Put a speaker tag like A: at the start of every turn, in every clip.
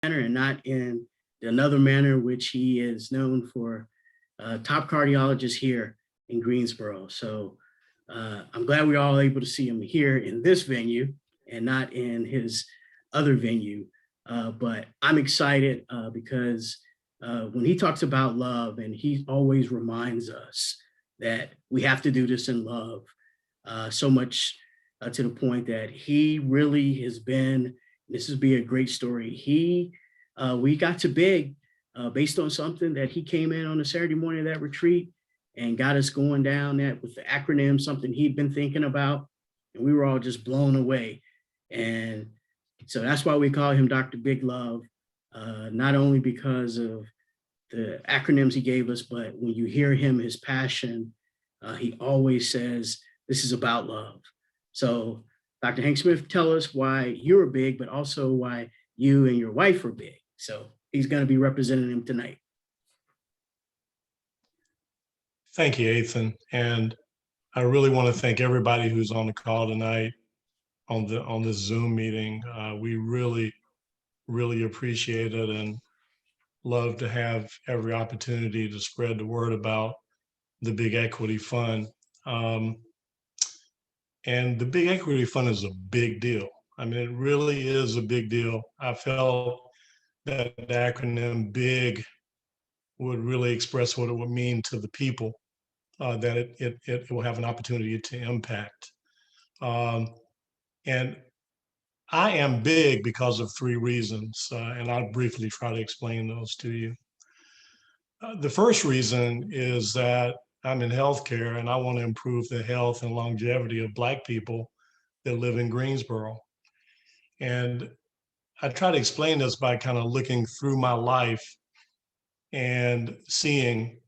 A: manner and not in another manner, which he is known for, top cardiologist here in Greensboro. So I'm glad we're all able to see him here in this venue and not in his other venue. But I'm excited because when he talks about love, and he always reminds us that we have to do this in love, so much to the point that he really has been. This would be a great story. We got to big based on something that he came in on a Saturday morning of that retreat and got us going down that with the acronym, something he'd been thinking about, and we were all just blown away. And so that's why we call him Dr. Big Love, not only because of the acronyms he gave us, but when you hear him, his passion, he always says, this is about love. So Dr. Hank Smith, tell us why you're big, but also why you and your wife are big. So he's going to be representing him tonight.
B: Thank you, Athan. And I really want to thank everybody who's on the call tonight on this Zoom meeting. We really, really appreciate it and love to have every opportunity to spread the word about the Big Equity Fund. And the Big Equity Fund is a big deal. I mean, it really is a big deal. I felt that the acronym BIG would really express what it would mean to the people that it will have an opportunity to impact. And I am big because of three reasons, and I'll briefly try to explain those to you. The first reason is that I'm in healthcare and I want to improve the health and longevity of Black people that live in Greensboro. And I try to explain this by kind of looking through my life and seeing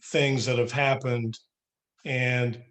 B: things that have happened and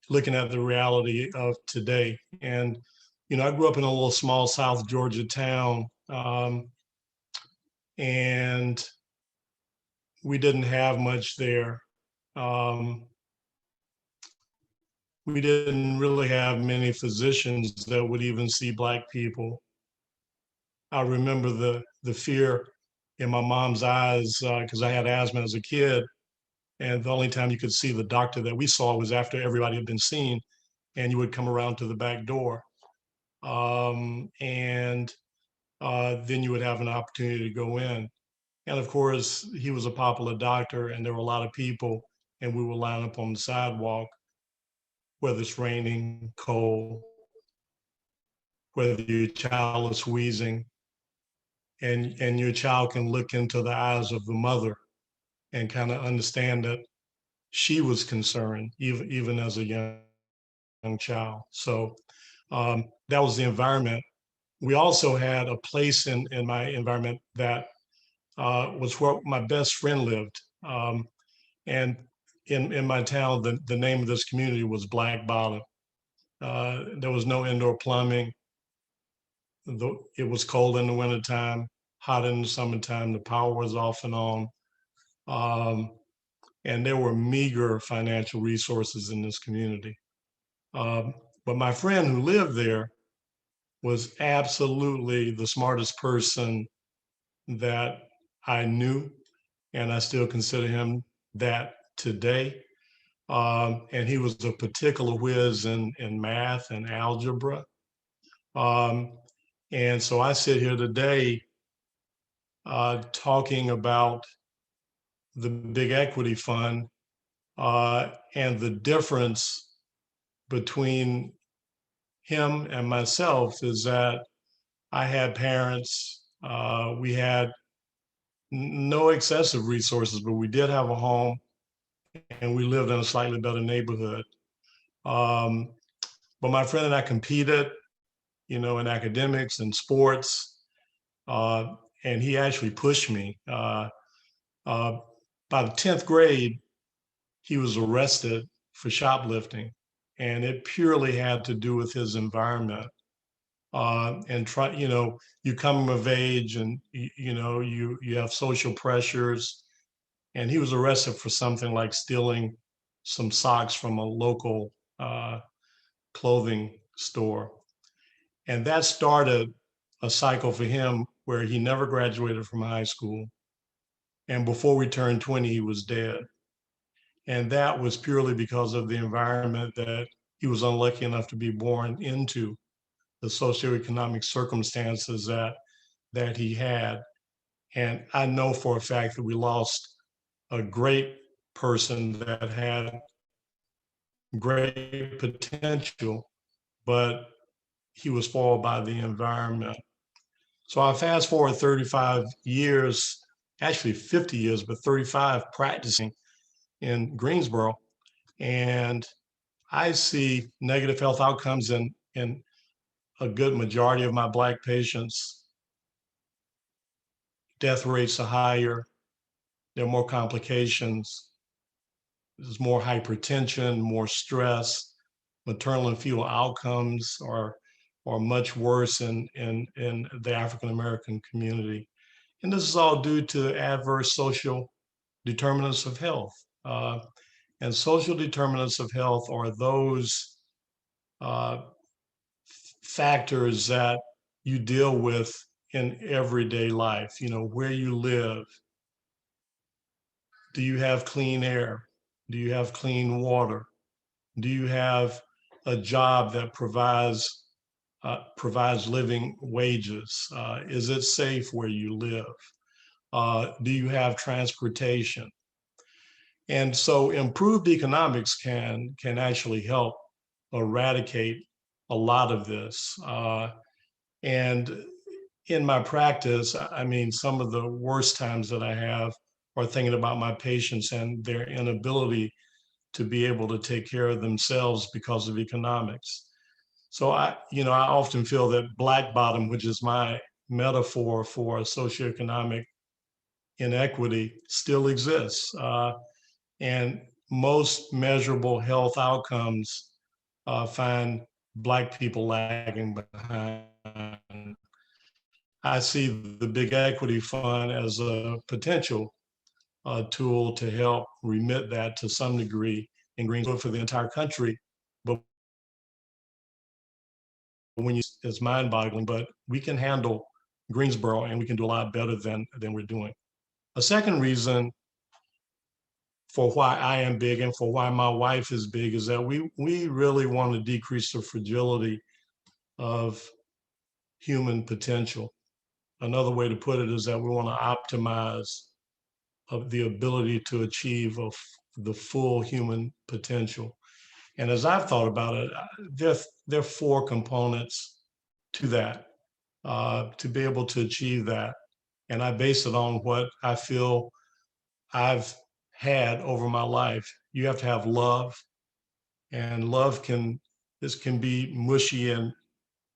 B: looking at the reality of today. And, you know, I grew up in a little small South Georgia town, and we didn't have much there. We didn't really have many physicians that would even see Black people. I remember the fear in my mom's eyes because I had asthma as a kid. And the only time you could see the doctor that we saw was after everybody had been seen, and you would come around to the back door. And then you would have an opportunity to go in. And of course, he was a popular doctor, and there were a lot of people, and we would line up on the sidewalk, whether it's raining, cold, whether your child is wheezing, and your child can look into the eyes of the mother and kind of understand that she was concerned, even as a young child. So that was the environment. We also had a place in my environment that was where my best friend lived. And in my town, the name of this community was Black Bottom. There was no indoor plumbing. It was cold in the wintertime, hot in the summertime. The power was off and on. And there were meager financial resources in this community. But my friend who lived there was absolutely the smartest person that I knew, and I still consider him that today. And he was a particular whiz in math and algebra. And so I sit here today talking about the Big Equity Fund and the difference between him and myself is that I had parents, we had no excessive resources, but we did have a home and we lived in a slightly better neighborhood. But my friend and I competed, you know, in academics and sports, and he actually pushed me. By the 10th grade, he was arrested for shoplifting, and it purely had to do with his environment. And try, you know, you come of age, and you know, you have social pressures, and he was arrested for something like stealing some socks from a local clothing store, and that started a cycle for him where he never graduated from high school. And before we turned 20, he was dead. And that was purely because of the environment that he was unlucky enough to be born into, the socioeconomic circumstances that he had. And I know for a fact that we lost a great person that had great potential, but he was spoiled by the environment. So I fast forward 35 years, actually 50 years, but 35 practicing in Greensboro. And I see negative health outcomes in a good majority of my Black patients. Death rates are higher, there are more complications, there's more hypertension, more stress, maternal and fetal outcomes are much worse in the African American community. And this is all due to adverse social determinants of health. And social determinants of health are those uh, factors that you deal with in everyday life. You know, where you live. Do you have clean air? Do you have clean water? Do you have a job that provides living wages? Is it safe where you live? Do you have transportation? And so improved economics can actually help eradicate a lot of this. And in my practice, I mean, some of the worst times that I have are thinking about my patients and their inability to be able to take care of themselves because of economics. So I often feel that black bottom, which is my metaphor for socioeconomic inequity, still exists. And most measurable health outcomes find Black people lagging behind. I see the Big Equity Fund as a potential tool to help remit that to some degree in Greensboro for the entire country. But it's mind-boggling, but we can handle Greensboro and we can do a lot better than we're doing. A second reason for why I am big and for why my wife is big is that we really want to decrease the fragility of human potential. Another way to put it is that we want to optimize of the ability to achieve the full human potential. And as I've thought about it, there are four components to that, to be able to achieve that. And I base it on what I feel I've had over my life. You have to have love, and love can be mushy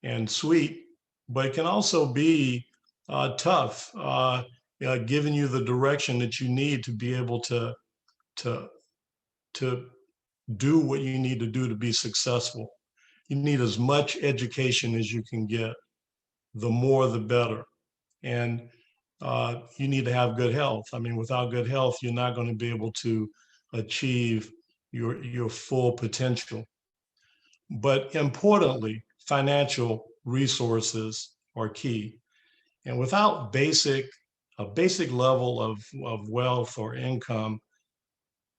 B: and sweet, but it can also be tough, giving you the direction that you need to be able to to do what you need to do to be successful. You need as much education as you can get. The more, the better. And you need to have good health. I mean, without good health, you're not going to be able to achieve your full potential. But importantly, financial resources are key. And without a basic level of wealth or income,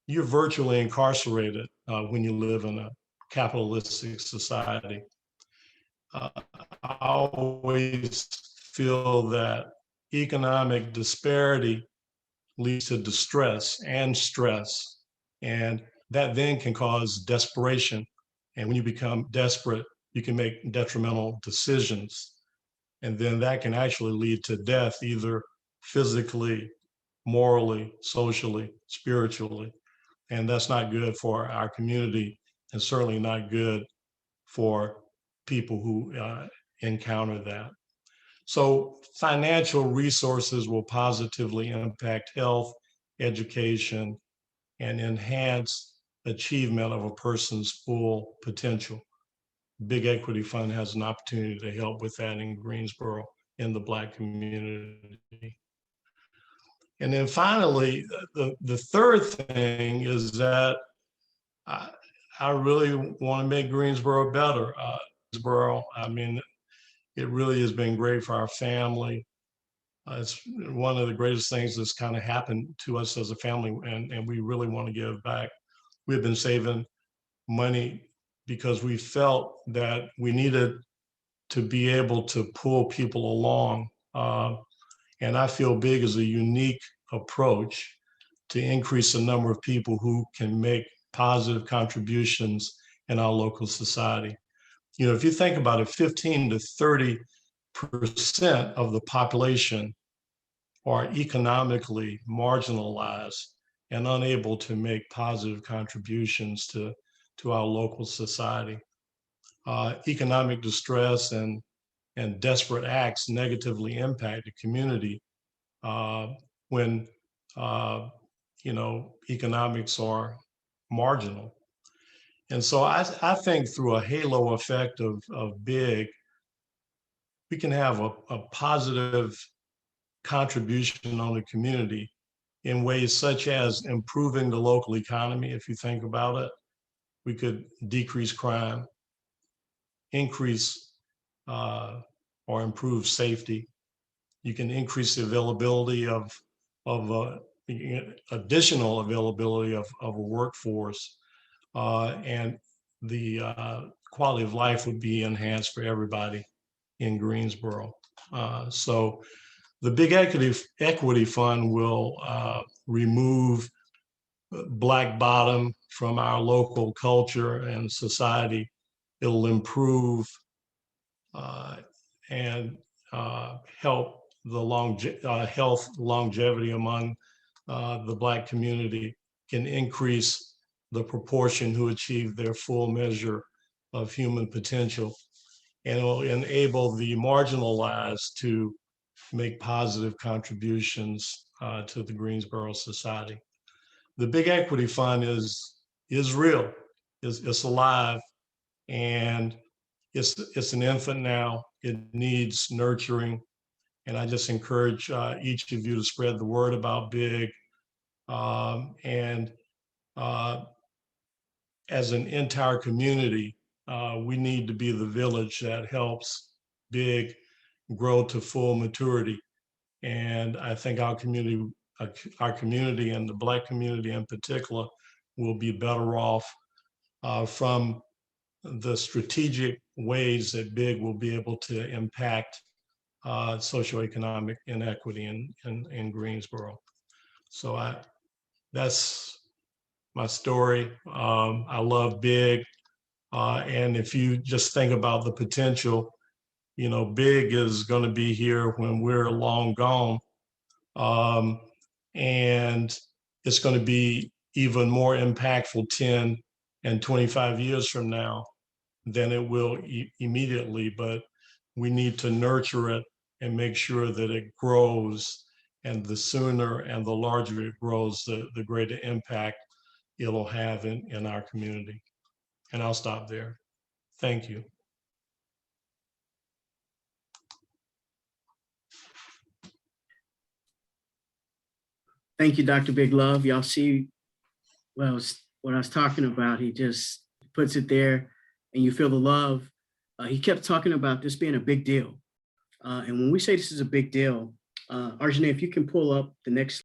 B: you're virtually incarcerated when you live in a capitalistic society. I always feel that economic disparity leads to distress and stress, and that then can cause desperation. And when you become desperate, you can make detrimental decisions. And then that can actually lead to death, either physically, morally, socially, spiritually. And that's not good for our community, and certainly not good for people who encounter that. So financial resources will positively impact health, education, and enhance achievement of a person's full potential. Big Equity Fund has an opportunity to help with that in Greensboro, in the Black community. And then finally, the third thing is that I really want to make Greensboro better. Greensboro, I mean, It really has been great for our family. It's one of the greatest things that's kind of happened to us as a family, and we really want to give back. We've been saving money because we felt that we needed to be able to pull people along. And I feel big is a unique approach to increase the number of people who can make positive contributions in our local society. You know, if you think about it, 15 to 30% of the population are economically marginalized and unable to make positive contributions to our local society. Economic distress and desperate acts negatively impact the community when economics are marginal. And so I think through a halo effect of big, we can have a positive contribution on the community in ways such as improving the local economy. If you think about it, we could decrease crime, increase or improve safety. You can increase the availability of additional availability of a workforce, and the quality of life would be enhanced for everybody in Greensboro. So the Big Equity Fund will remove Black bottom from our local culture and society. It'll improve and help the health longevity among the Black community, can increase the proportion who achieve their full measure of human potential, and it will enable the marginalized to make positive contributions to the Greensboro society. The Big Equity Fund is real, it's alive, and it's an infant now. It needs nurturing, and I just encourage each of you to spread the word about Big. And as an entire community, we need to be the village that helps Big grow to full maturity. And I think our community and the Black community in particular will be better off from the strategic ways that Big will be able to impact socioeconomic inequity in Greensboro. So that's my story. I love Big. And if you just think about the potential, you know, Big is going to be here when we're long gone. And it's going to be even more impactful 10 and 25 years from now than it will immediately. But we need to nurture it and make sure that it grows. And the sooner and the larger it grows, the greater impact it'll have in our community. And I'll stop there. Thank you.
A: Thank you, Dr. Big Love. Y'all see what I was talking about. He just puts it there and you feel the love. He kept talking about this being a big deal. And when we say this is a big deal, Arjuna, if you can pull up the next